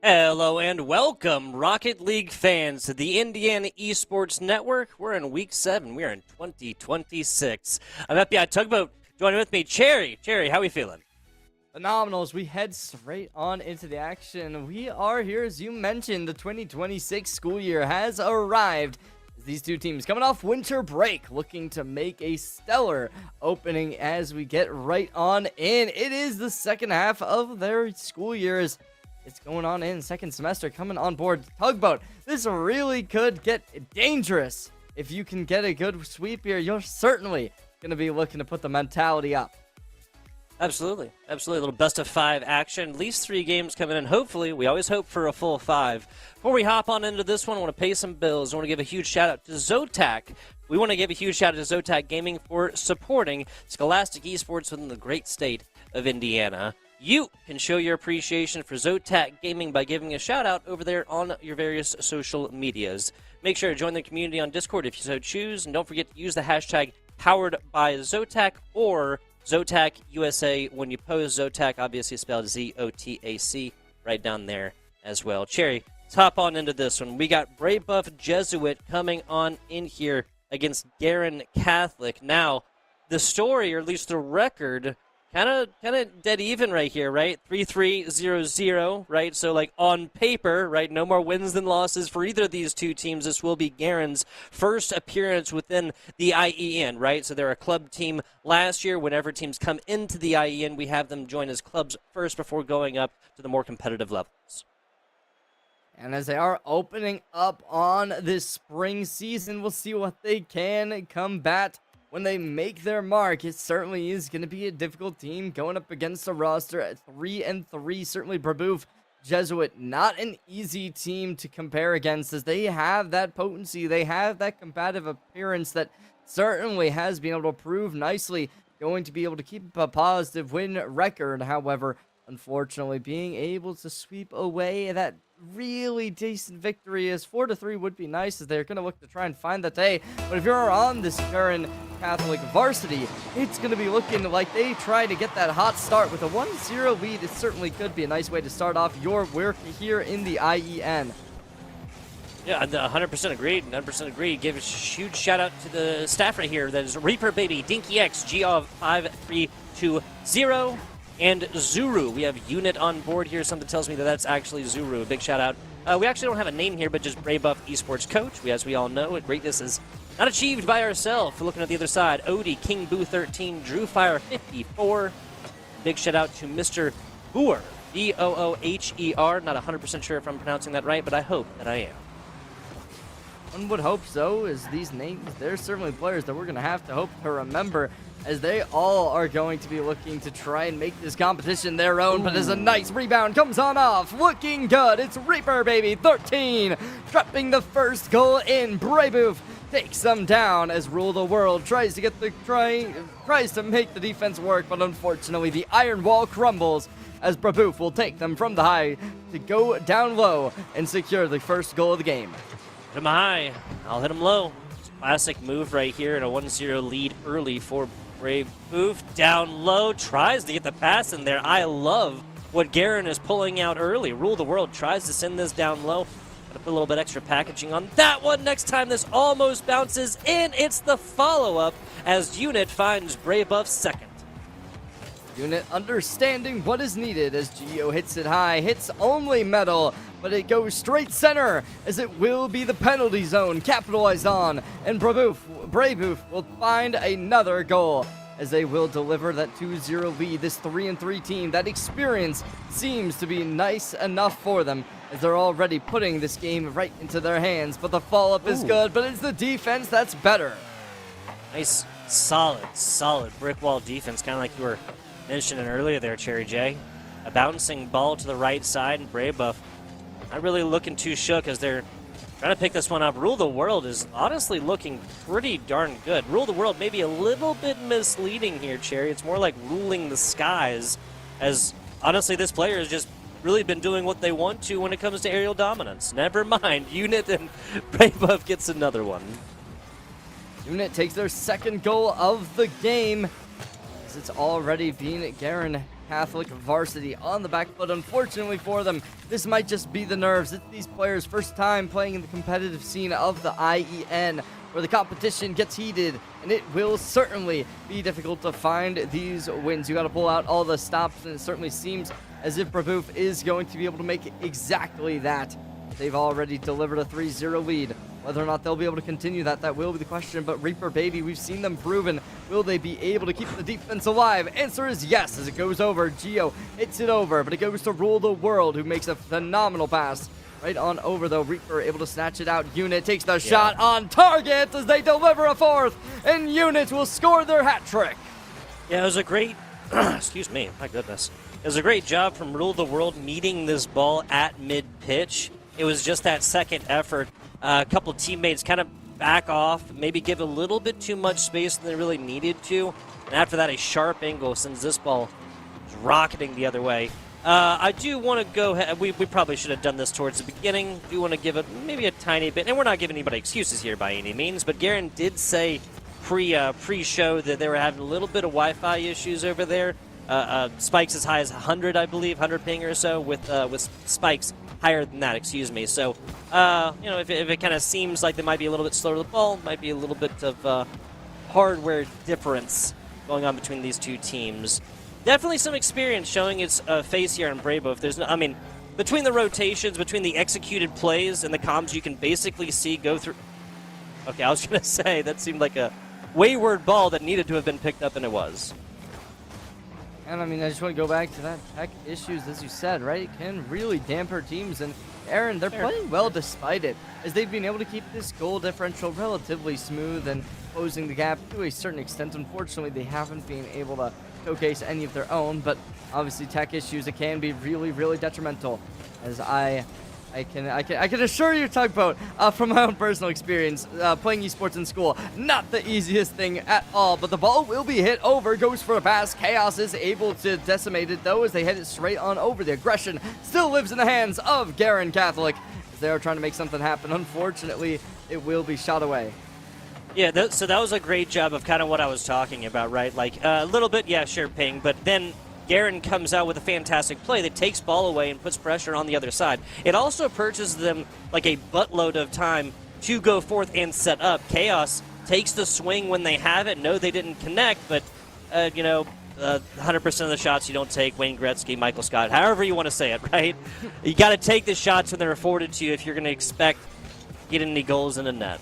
Hello and welcome, Rocket League fans, to the Indiana Esports Network. We're in Week 7. We're in 2026. I'm FBI Tugboat. Joining with me, Cherry. Cherry, how we feeling? Phenomenal. As we head straight on into the action, we are here, as you mentioned, the 2026 school year has arrived. These two teams coming off winter break, looking to make a stellar opening as we get right on in. It is the second half of their school years. It's going on in second semester, coming on board Tugboat. This really could get dangerous. If you can get a good sweep here, you're certainly going to be looking to put the mentality up. Absolutely. Absolutely. A little best of 5 action. At least 3 games coming in. Hopefully, we always hope for a full 5. Before we hop on into this one, I want to pay some bills. I want to give a huge shout out to Zotac. We want to give a huge shout out to Zotac Gaming for supporting Scholastic Esports within the great state of Indiana. You can show your appreciation for Zotac Gaming by giving a shout out over there on your various social medias. Make sure to join the community on Discord if you so choose, and don't forget to use the hashtag powered by Zotac or Zotac USA when you post. Zotac obviously spelled Z-O-T-A-C right down there as well. Cherry, let's hop on into this one. We got Brebeuf Jesuit coming on in here against Guerin Catholic. Now, the story, or at least the record, kind of dead even right here, right? 3-3-0-0, right? So, like, on paper, right, no more wins than losses for either of these two teams. This will be Guerin's first appearance within the IEN, right? So they're a club team last year. Whenever teams come into the IEN, we have them join as clubs first before going up to the more competitive levels. And as they are opening up on this spring season, we'll see what they can combat when they make their mark. It certainly is going to be a difficult team going up against a roster at 3-3. Certainly Brebeuf Jesuit, not an easy team to compare against, as they have that potency, they have that combative appearance that certainly has been able to prove nicely going to be able to keep a positive win record. However, unfortunately, being able to sweep away that really decent victory as 4-3 would be nice, as they're going to look to try and find that day. But if you're on this current Catholic varsity, it's going to be looking like they try to get that hot start with a 1-0 lead. It certainly could be a nice way to start off your work here in the IEN. Yeah, 100% agreed. 100% agreed. Give a huge shout out to the staff right here. That is Reaper Baby, Dinky X, Geov 5320, and Zuru. We have Unit on board here. Something tells me that that's actually Zuru. A big shout out. We actually don't have a name here, but just Brebeuf Esports Coach. As we all know, greatness is not achieved by ourselves. Looking at the other side, Odie, King Boo 13, Drew Fire 54. Big shout out to Mr. Booher, B-O-O-H-E-R. Not 100% sure if I'm pronouncing that right, but I hope that I am. One would hope so, as these names, they're certainly players that we're going to have to hope to remember, as they all are going to be looking to try and make this competition their own. Ooh. But as a nice rebound comes on off, looking good, it's Reaper Baby 13, trapping the first goal in. Brebeuf takes them down as Rule the World tries to make the defense work, but unfortunately the iron wall crumbles, as Brebeuf will take them from the high to go down low and secure the first goal of the game. Hit him high, I'll hit him low. Classic move right here, and a 1-0 lead early for Brebeuf. Down low, tries to get the pass in there. I love what Guerin is pulling out early. Rule the World tries to send this down low. Gotta put a little bit extra packaging on that one. Next time this almost bounces in. It's the follow-up as Unit finds Brebeuf second. Unit understanding what is needed as Geo hits it high, hits only metal, but it goes straight center as it will be the penalty zone capitalized on, and Brebeuf will find another goal as they will deliver that 2-0 lead. This 3-3 team, that experience seems to be nice enough for them, as they're already putting this game right into their hands, but the follow-up is good, but it's the defense that's better. Nice, solid brick wall defense, kind of like you were mentioning earlier there, Cherry J. A bouncing ball to the right side, and Brebeuf not really looking too shook as they're trying to pick this one up. Rule the World is honestly looking pretty darn good. Rule the World maybe a little bit misleading here, Cherry. It's more like ruling the skies, as honestly this player has just really been doing what they want to when it comes to aerial dominance. Never mind, Unit and Brebeuf gets another one. Unit takes their second goal of the game, as it's already been Guerin Catholic varsity on the back foot. Unfortunately for them, this might just be the nerves. It's these players' first time playing in the competitive scene of the IEN, where the competition gets heated, and it will certainly be difficult to find these wins. You got to pull out all the stops, and it certainly seems as if Brebeuf is going to be able to make exactly that. They've already delivered a 3-0 lead. Whether or not they'll be able to continue that will be the question. But Reaper Baby, we've seen them proven. Will they be able to keep the defense alive? Answer is yes, as it goes over. Geo hits it over, but it goes to Rule the World, who makes a phenomenal pass. Right on over, though. Reaper able to snatch it out. Unit takes the shot on target as they deliver a fourth, and Unit will score their hat trick. Yeah, it was a great, excuse me, my goodness. It was a great job from Rule the World meeting this ball at mid-pitch. It was just that second effort. A couple of teammates kind of back off, maybe give a little bit too much space than they really needed to. And after that, a sharp angle sends this ball rocketing the other way. I do want to go ahead. We probably should have done this towards the beginning. Do want to give it maybe a tiny bit. And we're not giving anybody excuses here by any means. But Guerin did say pre-show that they were having a little bit of Wi-Fi issues over there. Spikes as high as 100, I believe, 100 ping or so, with spikes higher than that, excuse me. So, if it kind of seems like they might be a little bit slower to the ball, might be a little bit of hardware difference going on between these two teams. Definitely some experience showing its face here in Brebeuf. There's no, I mean, between the rotations, between the executed plays and the comms, you can basically see go through. Okay, I was going to say that seemed like a wayward ball that needed to have been picked up, and it was. And I mean, I just want to go back to that tech issues, as you said, right? It can really damper teams. And Aaron, they're playing well despite it, as they've been able to keep this goal differential relatively smooth and closing the gap to a certain extent. Unfortunately, they haven't been able to showcase any of their own, but obviously tech issues, it can be really, really detrimental. As I can assure you, Tugboat, from my own personal experience, playing esports in school, not the easiest thing at all, but the ball will be hit over, goes for a pass. Chaos is able to decimate it, though, as they hit it straight on over. The aggression still lives in the hands of Guerin Catholic, as they are trying to make something happen. Unfortunately, it will be shot away. Yeah, so that was a great job of kind of what I was talking about, right? Like, a little bit, yeah, sure, ping, but then Guerin comes out with a fantastic play that takes ball away and puts pressure on the other side. It also purchases them like a buttload of time to go forth and set up. Chaos takes the swing when they have it. No, they didn't connect, but, 100% of the shots you don't take, Wayne Gretzky, Michael Scott, however you want to say it, right? You got to take the shots when they're afforded to you if you're going to expect getting any goals in the net.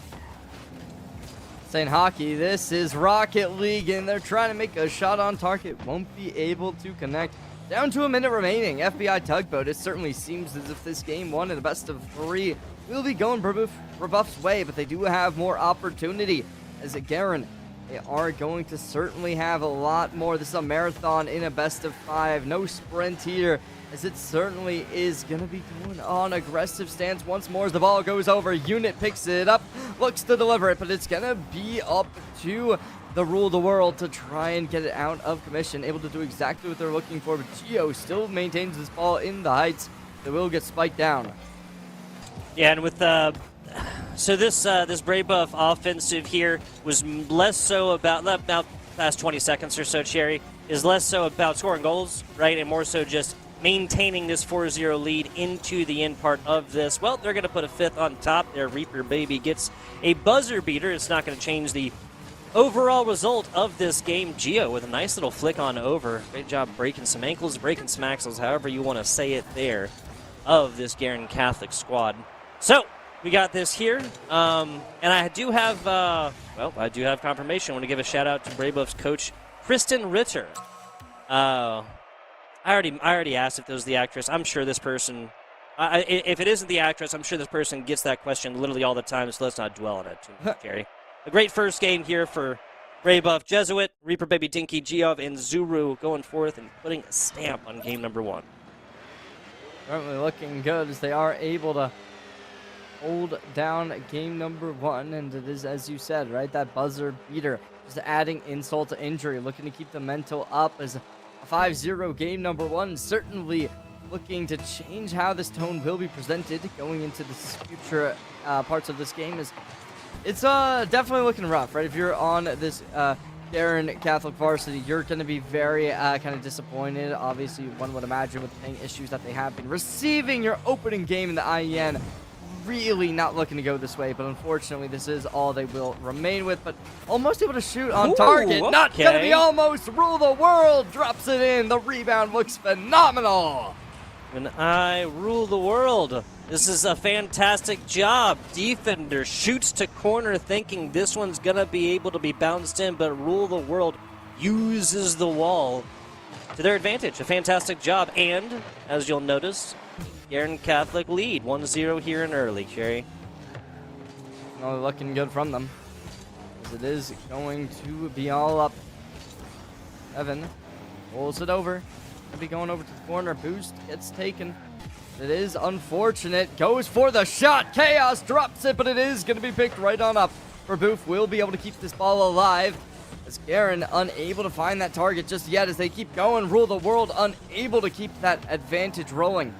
Saying hockey, this is Rocket League, and they're trying to make a shot on target. Won't be able to connect. Down to a minute remaining. FBI Tugboat, it certainly seems as if this game one in the best of three will be going Brebeuf's way, but they do have more opportunity. As a Guerin, they are going to certainly have a lot more. This is a marathon in a best of five. No sprint here, as it certainly is going to be going on aggressive stance once more as the ball goes over. Unit picks it up, looks to deliver it, but it's going to be up to the Rule the World to try and get it out of commission. Able to do exactly what they're looking for, but Geo still maintains this ball in the heights. They will get spiked down. Yeah, and with so this Brebeuf offensive here was less so about last 20 seconds or so, Cherry, is less so about scoring goals, right, and more so just maintaining this 4-0 lead into the end part of this. Well, they're going to put a fifth on top there. Reaper Baby gets a buzzer beater. It's not going to change the overall result of this game. Geo with a nice little flick on over. Great job breaking some ankles, breaking some axles, however you want to say it there, of this Guerin Catholic squad. So, we got this here, and I do have, confirmation. I want to give a shout-out to Brebeuf's coach, Kristen Ritter. I already asked if it was the actress. I'm sure this person, if it isn't the actress, I'm sure this person gets that question literally all the time, so let's not dwell on it too much, Jerry. A great first game here for Brebeuf. Jesuit, Reaper Baby, Dinky, Geov, and Zuru going forth and putting a stamp on game number one. Certainly looking good as they are able to hold down game number one, and it is, as you said, right, that buzzer beater, just adding insult to injury, looking to keep the mental up as a 5-0 game number one, certainly looking to change how this tone will be presented going into the future parts of this game. It's definitely looking rough, right? If you're on this Guerin Catholic Varsity, you're going to be very kind of disappointed. Obviously, one would imagine with the ping issues that they have been receiving your opening game in the IEN. Really not looking to go this way, but unfortunately, this is all they will remain with. But almost able to shoot on target. Okay. Not going to be almost. Rule the world. Drops it in. The rebound looks phenomenal. And I rule the world. This is a fantastic job. Defender shoots to corner thinking this one's going to be able to be bounced in, but Rule the World uses the wall to their advantage. A fantastic job. And, as you'll notice, Guerin Catholic lead 1-0 here in early, Cherry. No, looking good from them, as it is going to be all up. Evan pulls it over. Gonna be going over to the corner. Boost gets taken. It is unfortunate. Goes for the shot. Chaos drops it, but it is going to be picked right on up. Brebeuf will be able to keep this ball alive. As Guerin unable to find that target just yet as they keep going. Rule the World unable to keep that advantage rolling.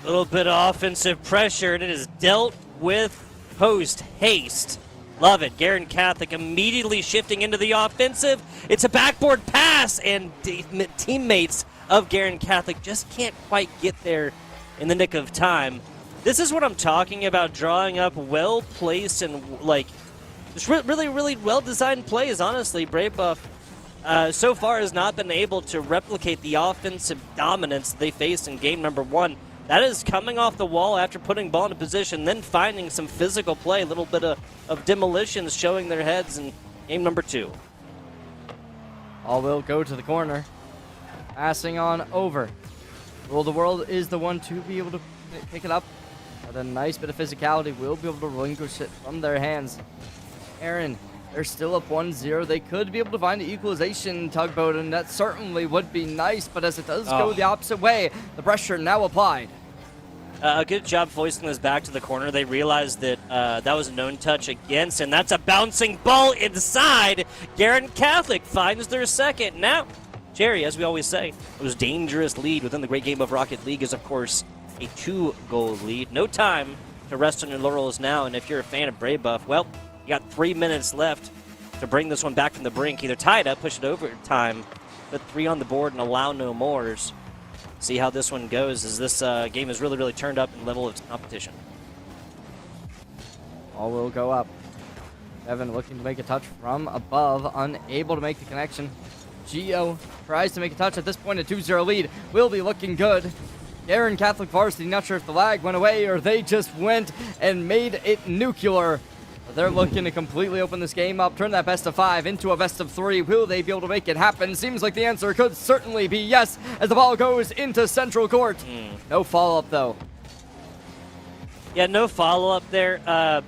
A little bit of offensive pressure, and it is dealt with post haste. Love it. Guerin Catholic immediately shifting into the offensive. It's a backboard pass, and teammates of Guerin Catholic just can't quite get there in the nick of time. This is what I'm talking about, drawing up well-placed and, just really well-designed plays, honestly. Brebeuf so far has not been able to replicate the offensive dominance they faced in game number 1. That is coming off the wall after putting ball into position, then finding some physical play, a little bit of demolitions showing their heads in game number 2. All will go to the corner. Passing on over. Rule the World is the one to be able to pick it up. With a nice bit of physicality, will be able to relinquish it from their hands. Aaron, they're still up 1-0. They could be able to find an equalization tugboat, and that certainly would be nice, but as it does go the opposite way, the pressure now applied. A good job voicing this back to the corner. They realized that that was a known touch against, and that's a bouncing ball inside. Guerin Catholic finds their second. Now, Jerry, as we always say, those dangerous lead within the great game of Rocket League is, of course, a 2-goal lead. No time to rest on your laurels now, and if you're a fan of Brebeuf, well, you got 3 minutes left to bring this one back from the brink. Either tie it up, push it over time, put 3 on the board, and allow no mores. See how this one goes, as this game is really turned up in level of competition. All will go up. Evan looking to make a touch from above, unable to make the connection. Gio tries to make a touch at this point. A 2-0 lead will be looking good. Guerin Catholic Varsity, not sure if the lag went away or they just went and made it nuclear. But they're looking to completely open this game up, turn that best of 5 into a best of 3. Will they be able to make it happen? Seems like the answer could certainly be yes, as the ball goes into central court. No follow-up, though. Yeah, no follow-up there.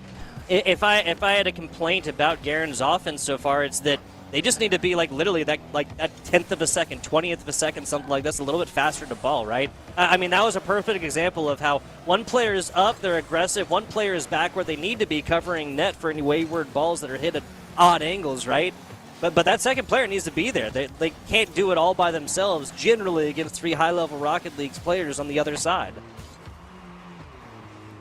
If I had a complaint about Guerin's offense so far, it's that they just need to be literally that 10th of a second, 20th of a second, something like this, a little bit faster to ball, right? I mean, that was a perfect example of how one player is up, they're aggressive, one player is back where they need to be, covering net for any wayward balls that are hit at odd angles, right? But that second player needs to be there. They can't do it all by themselves, generally against 3 high-level Rocket League's players on the other side.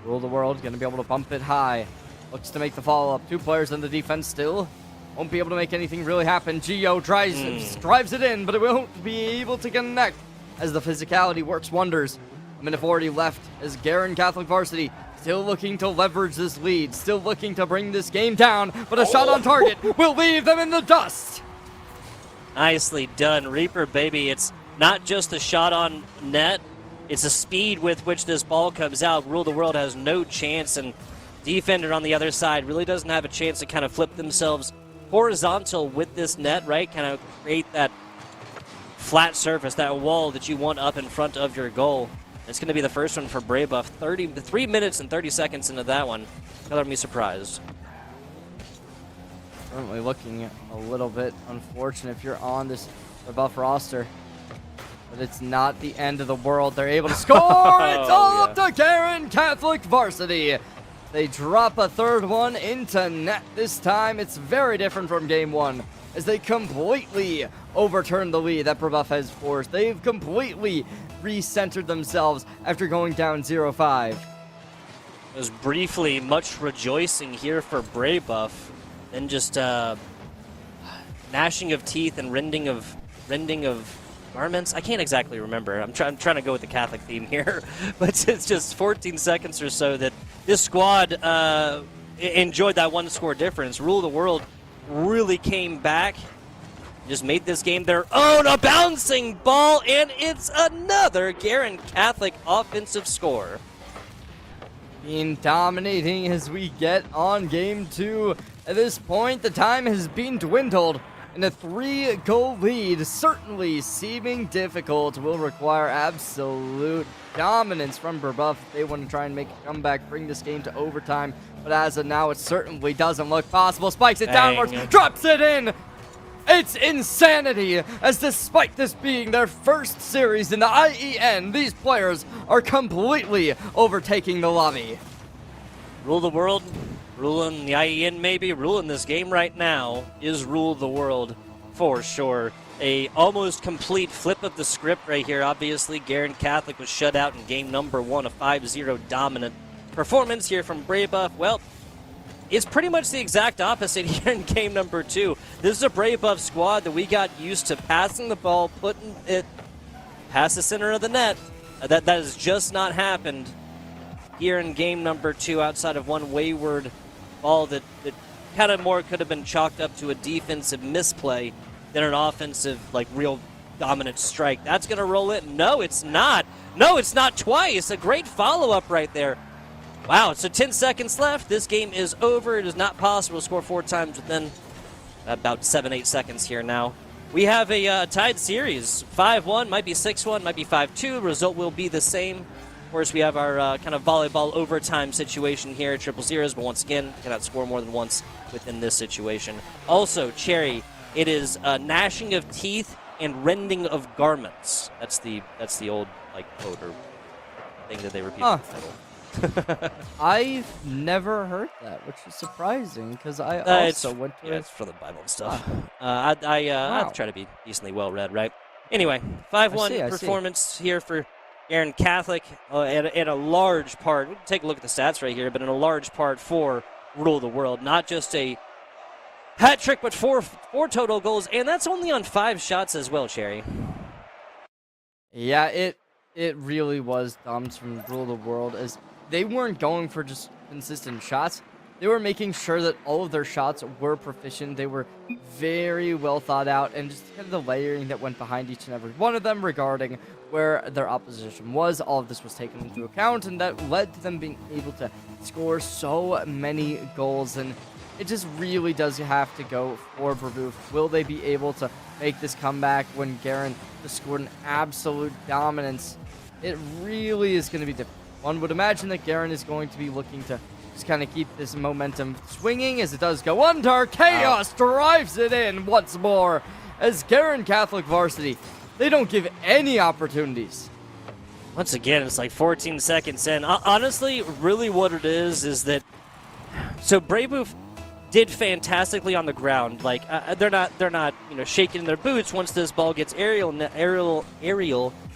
Rule the World going to be able to bump it high. Looks to make the follow-up. 2 players in the defense still. Won't be able to make anything really happen. Gio drives it in, but it won't be able to connect as the physicality works wonders. A minute 40 left as Guerin Catholic Varsity still looking to leverage this lead, still looking to bring this game down, but a shot on target will leave them in the dust. Nicely done, Reaper, baby. It's not just a shot on net, it's the speed with which this ball comes out. Rule the World has no chance, and defender on the other side really doesn't have a chance to kind of flip themselves horizontal with this net, right? Kind of create that flat surface, that wall that you want up in front of your goal. It's going to be the first one for Brebeuf. 3 minutes and 30 seconds into that one. Color me surprised. Certainly looking a little bit unfortunate if you're on this Brebeuf roster. But it's not the end of the world. They're able to score! It's all up to Guerin Catholic Varsity. They drop a third one into net this time. It's very different from game 1 as they completely overturn the lead that Brebeuf has forced. They've completely recentered themselves after going down 0-5. was briefly much rejoicing here for Brebeuf, then just gnashing of teeth and rending of garments. I can't exactly remember. I'm trying to go with the Catholic theme here, but it's just 14 seconds or so that this squad enjoyed that one score difference. Rule of the World really came back, just made this game their own. A bouncing ball, and it's another Guerin Catholic offensive score. Being dominating as we get on game 2. At this point, the time has been dwindled, and a 3-goal lead, certainly seeming difficult, will require absolute dominance from Brebeuf if they want to try and make a comeback, bring this game to overtime. But as of now, it certainly doesn't look possible. Spikes it downwards, drops it in! It's insanity, as despite this being their first series in the IEN, these players are completely overtaking the lobby. Rule the World, ruling the IEN maybe, ruling this game right now is Rule the World for sure. A almost complete flip of the script right here. Obviously, Guerin Catholic was shut out in game number 1, a 5-0 dominant performance here from Brebeuf. Well, it's pretty much the exact opposite here in game number 2. This is a Brebeuf squad that we got used to passing the ball, putting it past the center of the net. That has just not happened here in game number 2, outside of one wayward ball that kind of more could have been chalked up to a defensive misplay than an offensive, like, real dominant strike. That's going to roll it. No, it's not. No, it's not twice. A great follow-up right there. Wow, so 10 seconds left. This game is over. It is not possible to score 4 times within about 7-8 seconds here now. We have a tied series. 5-1, might be 6-1, might be 5-2. Result will be the same. Of course, we have our kind of volleyball overtime situation here, 0-0s, but once again, cannot score more than once within this situation. Also, Cherry, it is gnashing of teeth and rending of garments. That's the old, like, quote or thing that they repeat in the title. I've never heard that, which is surprising because I also went to it's for the Bible and stuff. I try to be decently well read, right? Anyway, 5-1 performance here for Guerin Catholic, and a large part. We can take a look at the stats right here, but in a large part for Rule of the World, not just a hat trick, but four total goals, and that's only on 5 shots as well, Cherry. Yeah, it really was thumbs from Rule of the World, as they weren't going for just consistent shots. They were making sure that all of their shots were proficient. They were very well thought out, and just kind of the layering that went behind each and every one of them regarding where their opposition was. All of this was taken into account, and that led to them being able to score so many goals. And it just really does have to go for Brebeuf. Will they be able to make this comeback when Guerin just scored an absolute dominance? It really is going to be difficult. One would imagine that Guerin is going to be looking to just kind of keep this momentum swinging as it does go under. Chaos drives it in once more as Guerin Catholic varsity, they don't give any opportunities. Once again, it's like 14 seconds in. Honestly, really what it is that, so Brebeuf did fantastically on the ground. Like, they're not shaking their boots once this ball gets aerial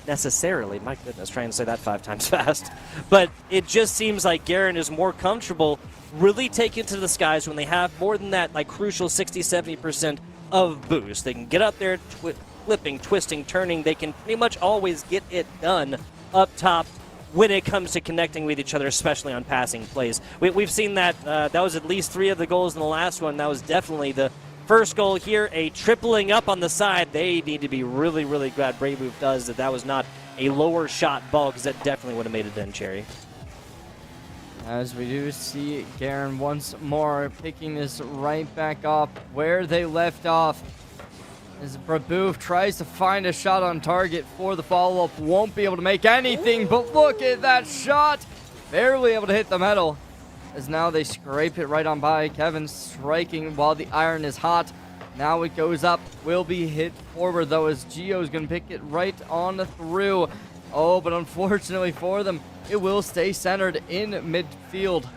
necessarily. My goodness, trying to say that 5 times fast. But it just seems like Guerin is more comfortable really taking to the skies when they have more than that, like, crucial 60-70% of boost. They can get up there, flipping, twisting, turning. They can pretty much always get it done up top when it comes to connecting with each other, especially on passing plays. We've seen that. That was at least 3 of the goals in the last one. That was definitely the first goal here, a tripling up on the side. They need to be really, really glad Brebeuf does that was not a lower shot ball, because that definitely would have made it in, Cherry. As we do see Guerin once more picking this right back up where they left off. As Brebeuf tries to find a shot on target for the follow-up, won't be able to make anything, but look at that shot! Barely able to hit the metal, as now they scrape it right on by. Kevin striking while the iron is hot. Now it goes up, will be hit forward though, as Gio's gonna pick it right on through. Oh, but unfortunately for them, it will stay centered in midfield.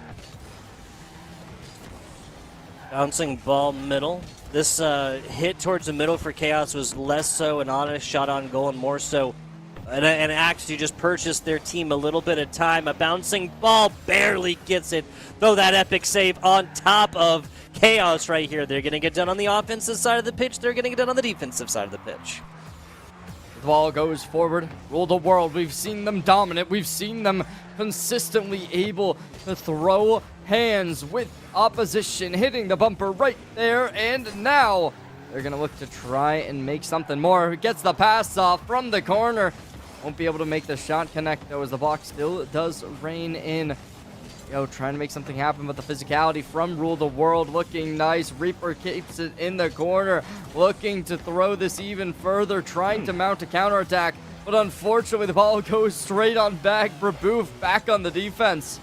Bouncing ball middle. This hit towards the middle for Chaos was less so an honest shot on goal and more so and actually just purchased their team a little bit of time. A bouncing ball barely gets it, though that epic save on top of Chaos right here. They're going to get done on the offensive side of the pitch. They're going to get done on the defensive side of the pitch. The ball goes forward, rule the world. We've seen them dominant. We've seen them consistently able to throw hands with opposition, hitting the bumper right there. And now they're going to look to try and make something more. Gets the pass off from the corner. Won't be able to make the shot connect, though, as the block still does rain in. Trying to make something happen, but the physicality from Rule the World looking nice. Reaper keeps it in the corner, looking to throw this even further, trying to mount a counterattack, but unfortunately the ball goes straight on back. Brebeuf back on the defense.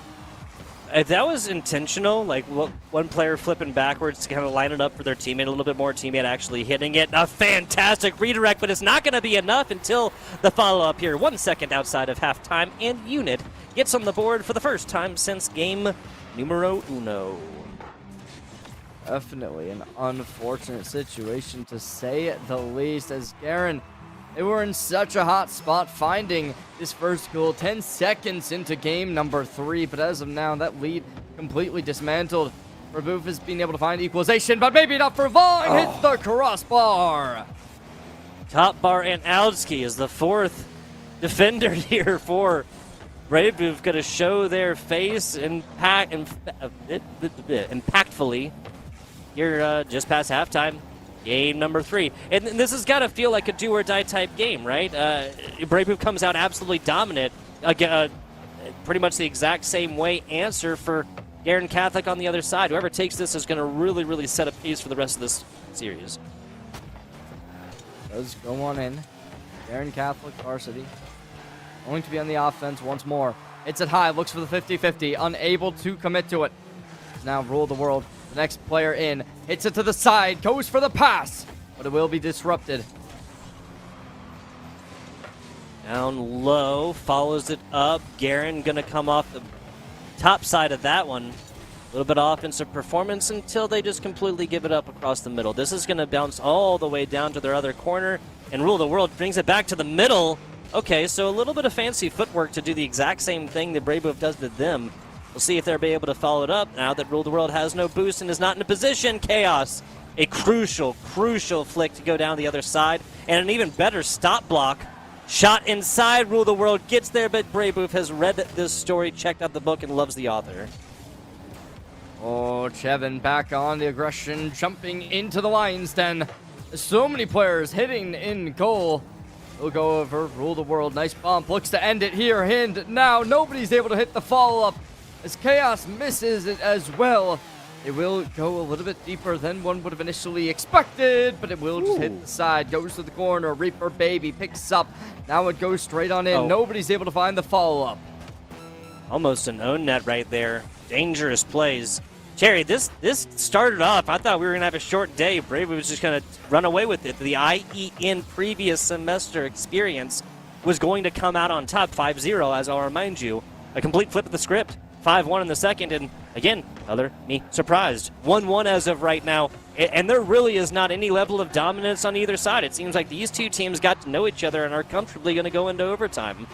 If that was intentional, like one player flipping backwards to kind of line it up for their teammate a little bit more, teammate actually hitting it. A fantastic redirect, but it's not going to be enough until the follow-up here. 1 second outside of halftime, and Unit gets on the board for the first time since game numero uno. Definitely an unfortunate situation, to say the least, as Guerin, they were in such a hot spot finding this first goal 10 seconds into game number 3, but as of now, that lead completely dismantled. Brebeuf has been able to find equalization, but maybe not for Vaughn. Hits the crossbar. Top bar and Aldsky is the fourth defender here for Brebeuf, going to show their face impactfully here just past halftime. Game number 3. And this has got to feel like a do-or-die type game, right? Brebeuf comes out absolutely dominant. Pretty much the exact same way answer for Guerin Catholic on the other side. Whoever takes this is going to really, really set a pace for the rest of this series. Does go on in. Guerin Catholic varsity. Going to be on the offense once more. Hits it high, looks for the 50-50, unable to commit to it. Now Rule the World. The next player in, hits it to the side, goes for the pass, but it will be disrupted. Down low, follows it up. Guerin going to come off the top side of that one. A little bit of offensive performance until they just completely give it up across the middle. This is going to bounce all the way down to their other corner, and Rule the World brings it back to the middle. Okay, so a little bit of fancy footwork to do the exact same thing that Brebeuf does to them. We'll see if they'll be able to follow it up now that Rule the World has no boost and is not in a position. Chaos, a crucial flick to go down the other side, and an even better stop block. Shot inside, Rule the World gets there, but Brebeuf has read this story, checked out the book, and loves the author. Oh, Chevin back on the aggression, jumping into the lion's den. So many players hitting in goal. We'll go over, Rule the World, nice bump, looks to end it here, and now nobody's able to hit the follow-up. As Chaos misses it as well. It will go a little bit deeper than one would have initially expected, but it will just hit the side, goes to the corner. Reaper Baby picks up. Now it goes straight on in. Nobody's able to find the follow-up. Almost an own net right there. Dangerous plays. Cherry, this started off, I thought we were going to have a short day. Brebeuf was just going to run away with it. The IEN previous semester experience was going to come out on top 5-0, as I'll remind you. A complete flip of the script. 5-1 in the second, and again, me surprised. 1-1 as of right now, and there really is not any level of dominance on either side. It seems like these two teams got to know each other and are comfortably going to go into overtime.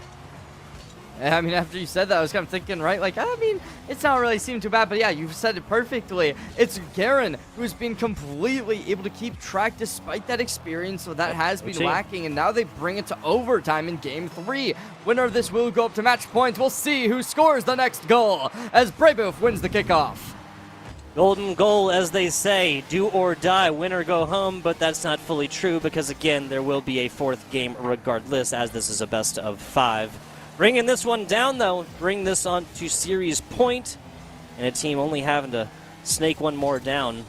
I mean, after you said that, I was kind of thinking, right? Like, I mean, it's not really seeming too bad, but yeah, you've said it perfectly. It's Guerin who's been completely able to keep track despite that experience, so that has been lacking, and now they bring it to overtime in Game 3. Winner of this will go up to match points. We'll see who scores the next goal as Brebeuf wins the kickoff. Golden goal, as they say, do or die, win or go home, but that's not fully true because, again, there will be a fourth game regardless, as this is a best of 5. Bringing this one down, though, bring this on to series point, and a team only having to snake one more down.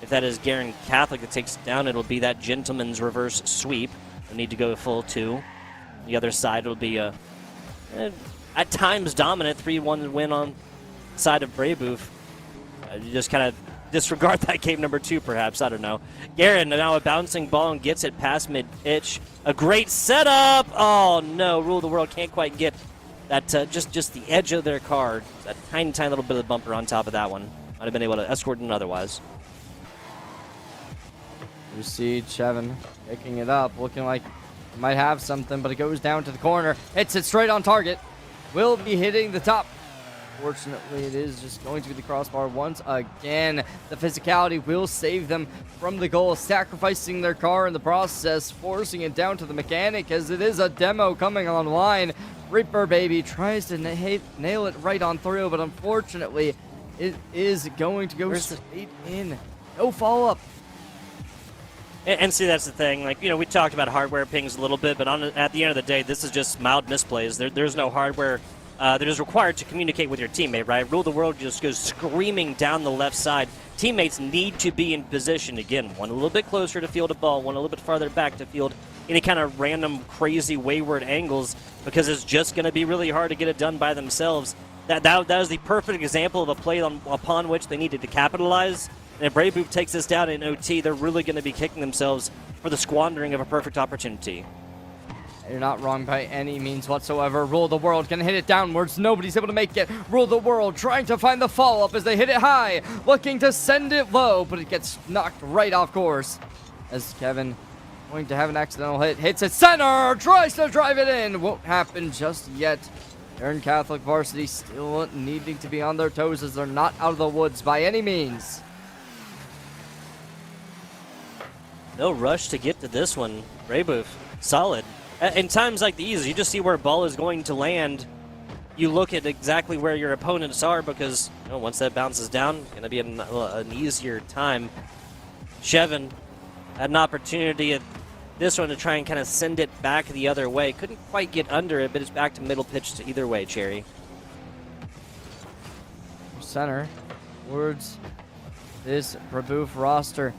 If that is Guerin Catholic that takes it down, it'll be that gentleman's reverse sweep. They'll need to go full 2. The other side will be a, at times, dominant 3-1 win on the side of Brebeuf. You just kind of disregard that game number 2, perhaps. I don't know. Guerin now a bouncing ball and gets it past mid-pitch. A great setup. Oh, no. Rule of the World can't quite get that, just the edge of their card. That tiny little bit of bumper on top of that one. Might have been able to escort it otherwise. You see Chevin picking it up, looking like Might have something, but it goes down to the corner. Hits it straight on target. Will be hitting the top. Fortunately, it is just going to be the crossbar once again. The physicality will save them from the goal, sacrificing their car in the process, forcing it down to the mechanic as it is a demo coming online. Reaper Baby tries to nail it right on through, but unfortunately, it is going to go straight in. No follow-up. And see, that's the thing. Like, we talked about hardware pings a little bit, but at the end of the day, this is just mild misplays. There's no hardware that is required to communicate with your teammate, right? Rule the World just goes screaming down the left side. Teammates need to be in position. Again, one a little bit closer to field a ball, one a little bit farther back to field any kind of random, crazy, wayward angles, because it's just going to be really hard to get it done by themselves. That is the perfect example of a play upon which they needed to capitalize. And if Brebeuf takes this down in OT, they're really going to be kicking themselves for the squandering of a perfect opportunity. You're not wrong by any means whatsoever. Rule the World can hit it downwards. Nobody's able to make it. Rule the World trying to find the follow-up as they hit it high. Looking to send it low, but it gets knocked right off course. As Kevin going to have an accidental hit. Hits it center. Tries to drive it in. Won't happen just yet. Guerin Catholic Varsity still needing to be on their toes as they're not out of the woods by any means. They'll rush to get to this one. Brebeuf, solid. In times like these, you just see where a ball is going to land. You look at exactly where your opponents are because once that bounces down, it's going to be an easier time. Shevin had an opportunity at this one to try and kind of send it back the other way. Couldn't quite get under it, but it's back to middle pitch to either way, Cherry. Center towards this Brebeuf roster.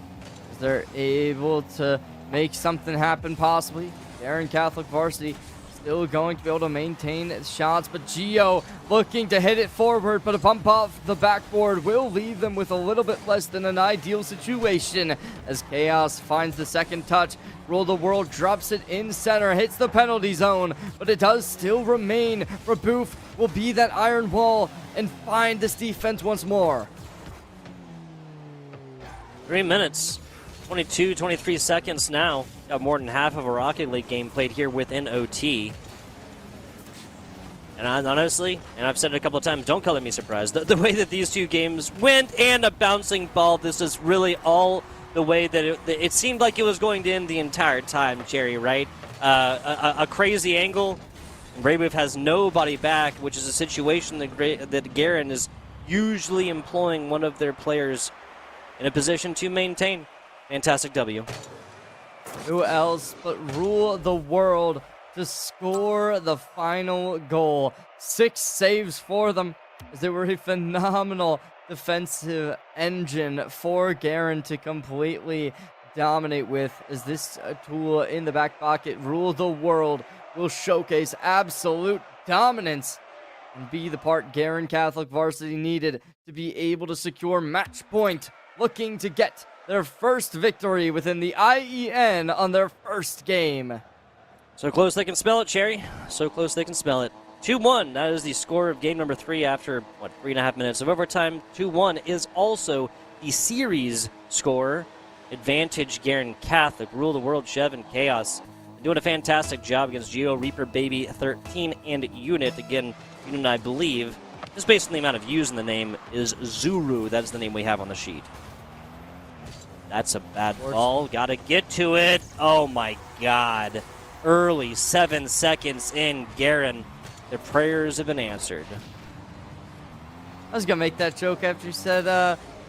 They're able to make something happen possibly. Guerin Catholic Varsity still going to be able to maintain shots, but Gio looking to hit it forward, but a bump off the backboard will leave them with a little bit less than an ideal situation as Chaos finds the second touch. Rule the World drops it in center, hits the penalty zone, but it does still remain. Brebeuf will be that iron wall and find this defense once more. 3 minutes. 22, 23 seconds now. Got more than half of a Rocket League game played here within OT. And honestly, and I've said it a couple of times, don't color me surprised. The way that these two games went and a bouncing ball, this is really all the way that it seemed like it was going to end the entire time, Jerry, right? A crazy angle. Brebeuf has nobody back, which is a situation that Guerin is usually employing one of their players in a position to maintain. Fantastic W. Who else but Rule the World to score the final goal. 6 saves for them as they were a phenomenal defensive engine for Guerin to completely dominate with. As this tool in the back pocket, Rule the World, will showcase absolute dominance and be the part Guerin Catholic Varsity needed to be able to secure match point, looking to get their first victory within the IEN on their first game. So close they can spell it, Cherry. So close they can spell it. 2-1. That is the score of game number 3 after, 3.5 minutes of overtime. 2-1 is also the series score. Advantage Guerin Catholic. Rule the World, Chev, and Chaos. Doing a fantastic job against Geo, Reaper, Baby, 13, and Unit. Again, Unit, I believe, just based on the amount of U's in the name, is Zuru. That's the name we have on the sheet. That's a bad ball. Got to get to it. Oh, my God. Early, 7 seconds in, Guerin. Their prayers have been answered. I was going to make that joke after you said,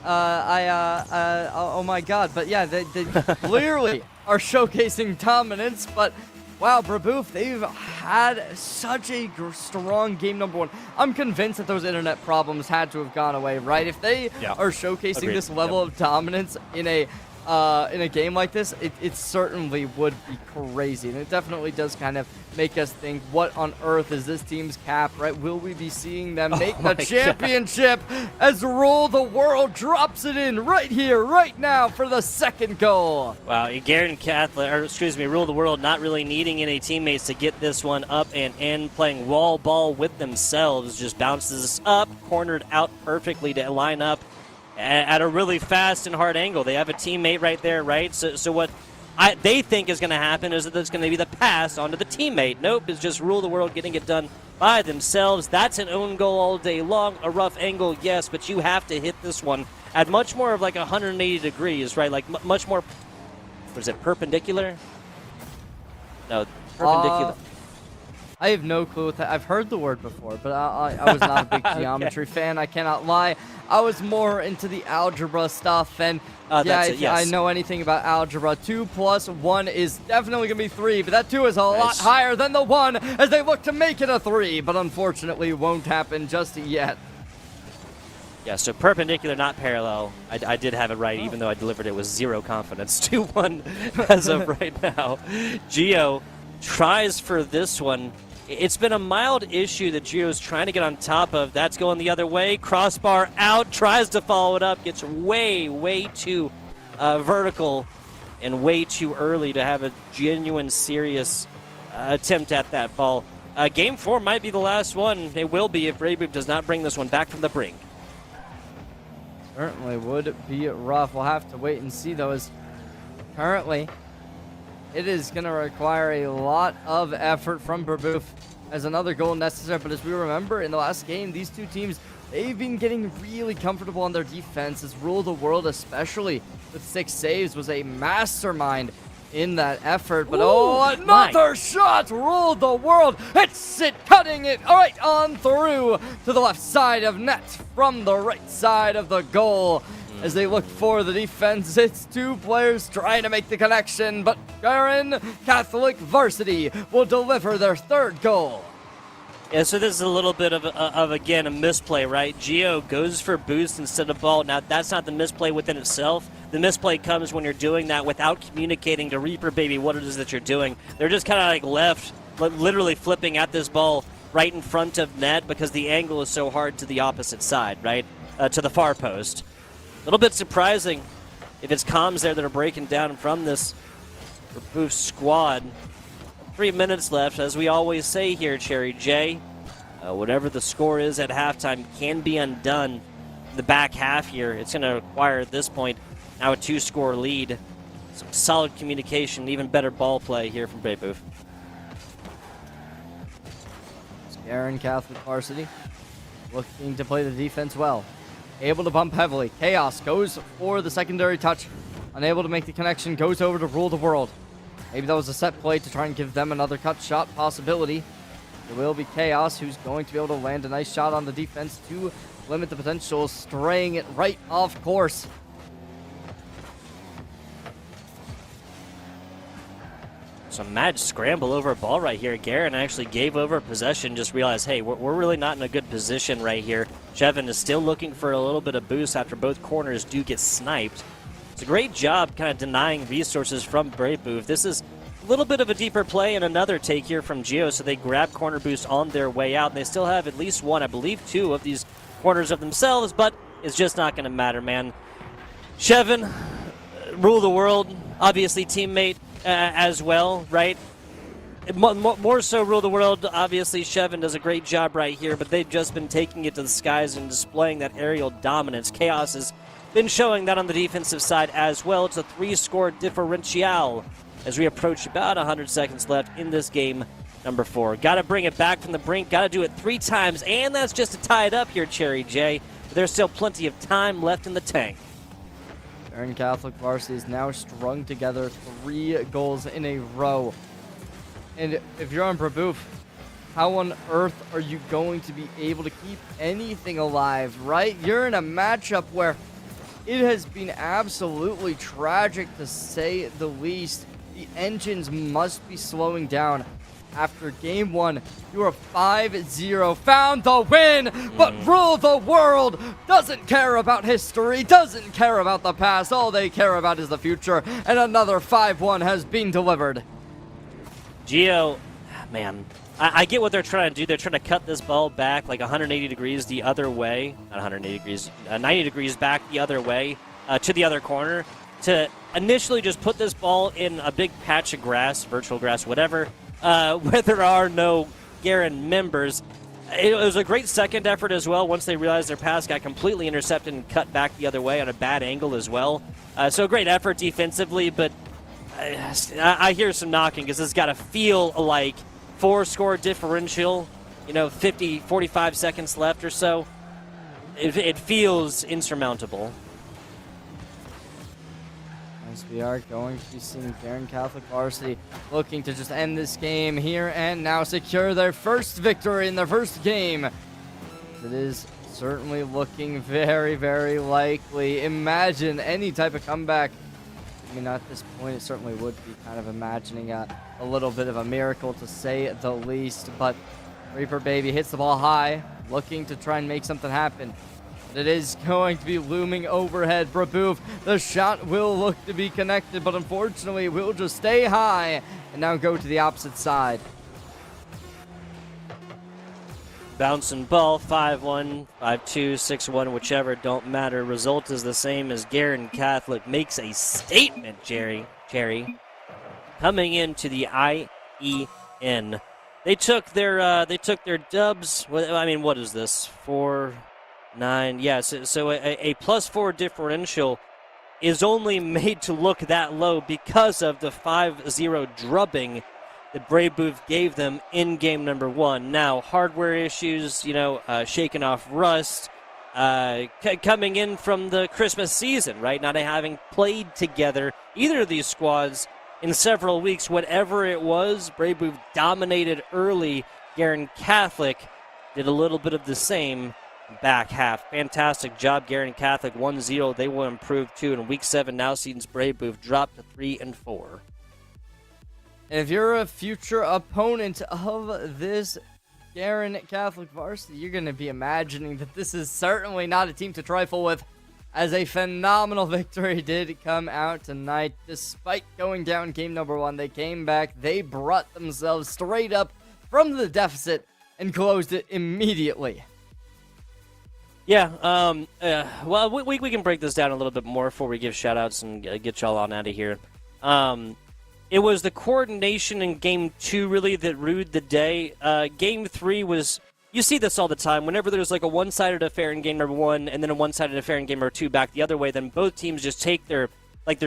oh, my God. But, yeah, they clearly are showcasing dominance. But, wow, Brebeuf, they've had such a strong game number 1. I'm convinced that those internet problems had to have gone away, right? If they are showcasing this level of dominance in a game like this, it certainly would be crazy. And it definitely does kind of make us think, what on earth is this team's cap, right? Will we be seeing them make the championship as Rule the World drops it in right here, right now for the second goal? Wow, Guerin Catholic, or excuse me, Rule the World not really needing any teammates to get this one up and in, playing wall ball with themselves, just bounces up, cornered out perfectly to line up at a really fast and hard angle. They have a teammate right there, right? So what they think is going to happen is that it's going to be the pass onto the teammate. Nope, it's just rule the world getting it done by themselves. That's an own goal all day long. A rough angle, yes, but you have to hit this one at much more of like 180 degrees, right? Like much more, was it perpendicular? No, perpendicular. I have no clue what that. I've heard the word before, but I was not a big geometry fan. I cannot lie. I was more into the algebra stuff, and I know anything about algebra. 2 + 1 is definitely going to be 3, but that 2 is a lot higher than the 1 as they look to make it a 3, but unfortunately won't happen just yet. Yeah, so perpendicular, not parallel. I did have it right, even though I delivered it with 0 confidence. 2-1 as of right now. Gio tries for this one. It's been a mild issue that Gio's trying to get on top of. That's going the other way. Crossbar out, tries to follow it up, gets way too vertical and way too early to have a genuine, serious attempt at that ball. Game 4 might be the last one. It will be if Brebeuf does not bring this one back from the brink. Certainly would be rough. We'll have to wait and see, though, as currently it is going to require a lot of effort from Brebeuf as another goal necessary. But as we remember in the last game, these two teams, they've been getting really comfortable on their defense, as Rule the World, especially with 6 saves, was a mastermind in that effort. But another shot! Rule the World! It's cutting it right on through to the left side of net from the right side of the goal. As they look for the defense, it's 2 players trying to make the connection, but Guerin Catholic Varsity will deliver their 3rd goal. Yeah, so this is a little bit of again, a misplay, right? Gio goes for boost instead of ball. Now, that's not the misplay within itself. The misplay comes when you're doing that without communicating to Reaper Baby what it is that you're doing. They're just kind of like left, literally flipping at this ball right in front of net because the angle is so hard to the opposite side, right? To the far post. A little bit surprising if it's comms there that are breaking down from this Brebeuf squad. 3 minutes left, as we always say here, Cherry J. Whatever the score is at halftime can be undone in the back half here. It's going to require at this point now a 2-score lead. Some solid communication, even better ball play here from Brebeuf. Guerin Catholic Varsity looking to play the defense well. Able to bump heavily. Chaos goes for the secondary touch. Unable to make the connection. Goes over to Rule the World. Maybe that was a set play to try and give them another cut shot possibility. It will be Chaos who's going to be able to land a nice shot on the defense to limit the potential, straying it right off course. Some mad scramble over a ball right here. Guerin actually gave over possession, just realized, hey, we're really not in a good position right here. Jevin is still looking for a little bit of boost after both corners do get sniped. It's a great job kind of denying resources from Brebeuf. This is a little bit of a deeper play and another take here from Gio, so they grab corner boost on their way out, and they still have at least 1, I believe 2 of these corners of themselves, but it's just not going to matter, man. Jevin, Rule the World, obviously teammate, as well, right? More so Rule the World. Obviously, Shevin does a great job right here, but they've just been taking it to the skies and displaying that aerial dominance. Chaos has been showing that on the defensive side as well. It's a 3-score differential as we approach about 100 seconds left in this game number 4. Got to bring it back from the brink. Got to do it 3 times, and that's just to tie it up here, Cherry J. But there's still plenty of time left in the tank. Guerin Catholic Varsity is now strung together 3 goals in a row. And if you're on Brebeuf, how on earth are you going to be able to keep anything alive, right? You're in a matchup where it has been absolutely tragic, to say the least. The engines must be slowing down. After game 1, you are 5-0, found the win, but Rule the World doesn't care about history, doesn't care about the past. All they care about is the future, and another 5-1 has been delivered. Gio, man, I get what they're trying to do. They're trying to cut this ball back like 180 degrees the other way, not 180 degrees, 90 degrees back the other way to the other corner to initially just put this ball in a big patch of grass, virtual grass, whatever, where there are no Guerin members. It was a great second effort as well once they realized their pass got completely intercepted and cut back the other way on a bad angle as well. So great effort defensively, but I hear some knocking because it's got to feel like 4-score differential, 45 seconds left or so. It feels insurmountable. As we are going to be seeing Guerin Catholic Varsity looking to just end this game here and now secure their first victory in their first game. It is certainly looking very, very likely. Imagine any type of comeback. I mean, at this point, it certainly would be kind of imagining a little bit of a miracle, to say the least. But Reaper Baby hits the ball high, looking to try and make something happen. But it is going to be looming overhead. Brebeuf, the shot will look to be connected, but unfortunately, it will just stay high and now go to the opposite side. Bouncing ball, 5-1, 5-2, 6-1, whichever, don't matter. Result is the same as Guerin Catholic makes a statement, Jerry. Coming into the IEN. They took their dubs. I mean, what is this? 4, 9. Yeah, so a +4 differential is only made to look that low because of the 5-0 drubbing that Brebeuf gave them in game number 1. Now, hardware issues, shaking off rust, coming in from the Christmas season, right? Not having played together, either of these squads, in several weeks. Whatever it was, Brebeuf dominated early. Guerin Catholic did a little bit of the same back half. Fantastic job, Guerin Catholic, 1-0. They will improve too. In week 7 now sees Brebeuf drop to 3-4. And if you're a future opponent of this Guerin Catholic Varsity, you're going to be imagining that this is certainly not a team to trifle with, as a phenomenal victory did come out tonight. Despite going down game number 1, they came back, they brought themselves straight up from the deficit and closed it immediately. Yeah, well, we can break this down a little bit more before we give shout-outs and get y'all on out of here. It was the coordination in Game 2, really, that ruined the day. Game 3 was... You see this all the time. Whenever there's like a one-sided affair in Game number 1 and then a one-sided affair in Game number 2 back the other way, then both teams just take their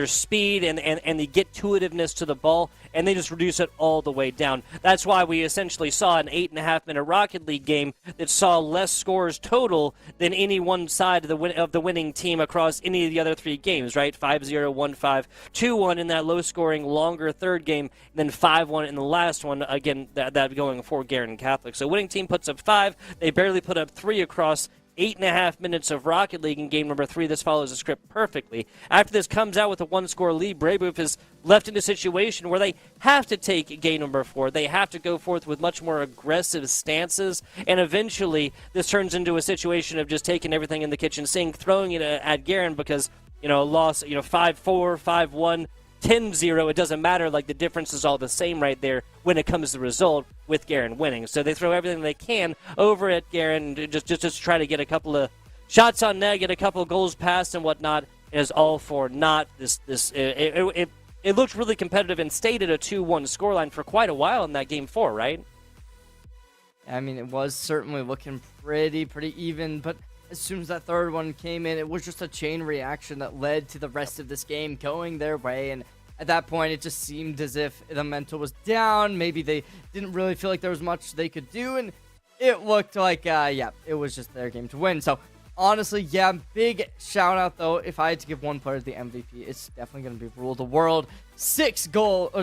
speed and the get-to-itiveness to the ball, and they just reduce it all the way down. That's why we essentially saw an 8.5-minute Rocket League game that saw less scores total than any one side of the winning team across any of the other 3 games, right? 5-0, 1-5, 2-1 in that low-scoring, longer third game, and then 5-1 in the last one, again, that going for Guerin Catholic. So winning team puts up 5. They barely put up 3 across 8.5 minutes of Rocket League in game number 3. This follows the script perfectly. After this comes out with a 1-score lead, Brebeuf is left in a situation where they have to take game number 4. They have to go forth with much more aggressive stances, and eventually this turns into a situation of just taking everything in the kitchen sink, throwing it at Guerin because, a loss, 5-4, 5-1, 10-0, it doesn't matter. Like, the difference is all the same right there when it comes to the result with Guerin winning. So they throw everything they can over at Guerin just to try to get a couple of shots on net, get a couple of goals passed and whatnot. It is all for naught. It looked really competitive and stayed at a 2-1 scoreline for quite a while in that Game 4, right? I mean, it was certainly looking pretty even, but as soon as that third one came in, it was just a chain reaction that led to the rest of this game going their way. And at that point, it just seemed as if the mental was down. Maybe they didn't really feel like there was much they could do. And it looked like, it was just their game to win. So, honestly, big shout out, though. If I had to give one player the MVP, it's definitely going to be Rule the World. 6 goals,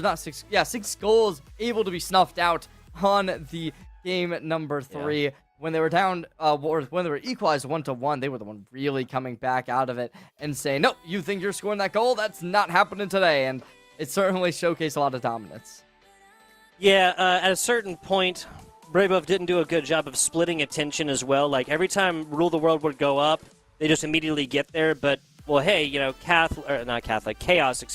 able to be snuffed out on the game number 3. Yeah. When they were down, or when they were equalized 1-1, they were the one really coming back out of it and saying, "No, you think you're scoring that goal? That's not happening today." And it certainly showcased a lot of dominance. Yeah, at a certain point, Brebeuf didn't do a good job of splitting attention as well. Like, every time Rule the World would go up, they just immediately get there. But, well, hey, Chaos,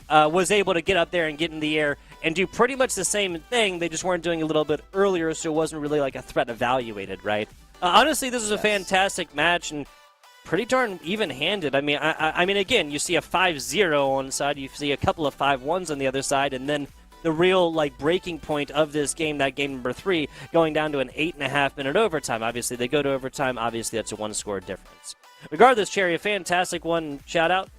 was able to get up there and get in the air and do pretty much the same thing. They just weren't doing a little bit earlier, so it wasn't really like a threat evaluated, right? Honestly, this was a fantastic match and pretty darn even-handed. I mean, again, you see a 5-0 on one side, you see a couple of 5-1s on the other side, and then the real breaking point of this game, that game number 3, going down to an 8.5-minute overtime. Obviously, they go to overtime. Obviously, that's a 1-score difference. Regardless, Cherry, a fantastic one. Shout out.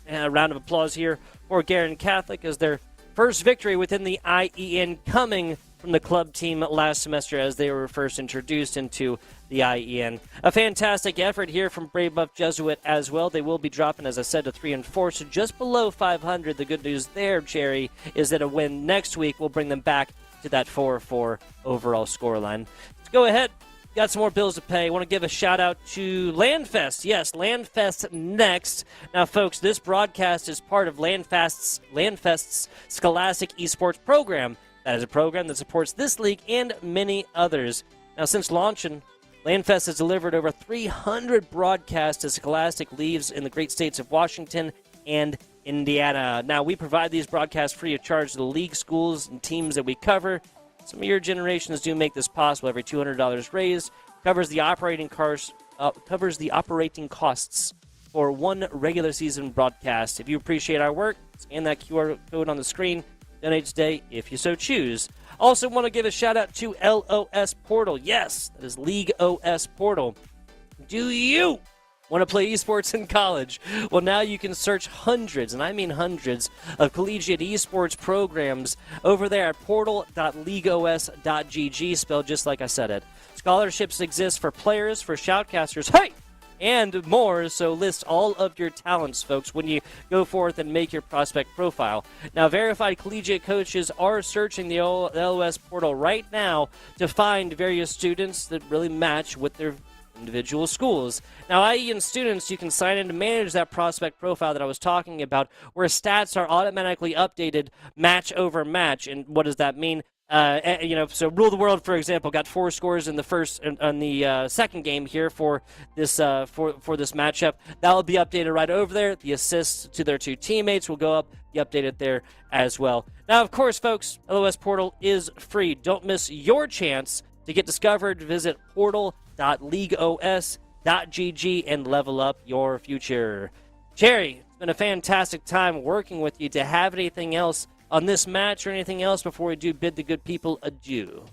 A round of applause here for Guerin Catholic as their first victory within the IEN, coming from the club team last semester as they were first introduced into the IEN. A fantastic effort here from Brebeuf Jesuit as well. They will be dropping, as I said, to 3-4, so just below 500. The good news there, Cherry, is that a win next week will bring them back to that 4-4 overall scoreline. Let's go ahead. Got some more bills to pay. I want to give a shout out to Landfest. Yes, Landfest next. Now, folks, this broadcast is part of Landfest's Scholastic Esports program. That is a program that supports this league and many others. Now, since launching, Landfest has delivered over 300 broadcasts as Scholastic leaves in the great states of Washington and Indiana. Now, we provide these broadcasts free of charge to the league, schools, and teams that we cover. Some of your generations do make this possible. Every $200 raised covers the operating costs for one regular season broadcast. If you appreciate our work, scan that QR code on the screen. Donate today if you so choose. Also want to give a shout out to LOS Portal. Yes, that is League OS Portal. Do you want to play esports in college? Well, now you can search hundreds, and I mean hundreds, of collegiate esports programs over there at portal.leagueos.gg, spelled just like I said it. Scholarships exist for players, for shoutcasters, hey, and more, so list all of your talents, folks, when you go forth and make your prospect profile. Now, verified collegiate coaches are searching the LOS portal right now to find various students that really match with their individual schools. Now, IEN students, you can sign in to manage that prospect profile that I was talking about, where stats are automatically updated match over match. And what does that mean? So Rule the World, for example, got 4 scores in the second game here for this for this matchup. That will be updated right over there. The assists to their 2 teammates will go up, be updated there as well. Now, of course, folks, LOS Portal is free. Don't miss your chance to get discovered. Visit portal.leagueos.gg and level up your future. Cherry, it's been a fantastic time working with you. To have anything else on this match or anything else before we do bid the good people adieu?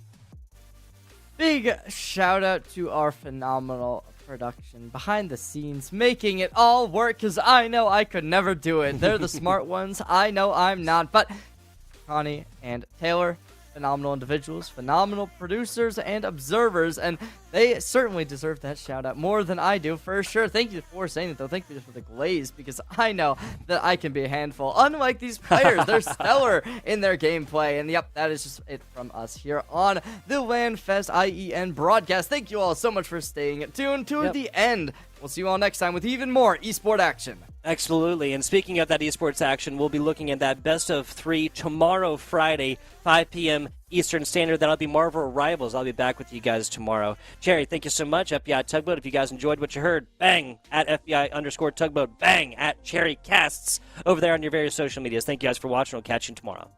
Big shout out to our phenomenal production behind the scenes, making it all work, because I know I could never do it. They're the smart ones. I know I'm not, but Connie and Taylor, phenomenal individuals, phenomenal producers and observers, and they certainly deserve that shout out more than I do, for sure. Thank you for saying it, though. Thank you for the glaze, because I know that I can be a handful. Unlike these players, they're stellar in their gameplay. And yep, that is just it from us here on the Landfest IEN broadcast. Thank you all so much for staying tuned to the end. We'll see you all next time with even more esport action. Absolutely. And speaking of that esports action, we'll be looking at that best of 3 tomorrow, Friday, 5 p.m. Eastern Standard. That'll be Marvel Rivals. I'll be back with you guys tomorrow. Cherry, thank you so much. FBI Tugboat, if you guys enjoyed what you heard, bang at FBI_Tugboat, bang at Cherry Casts over there on your various social medias. Thank you guys for watching. We'll catch you tomorrow.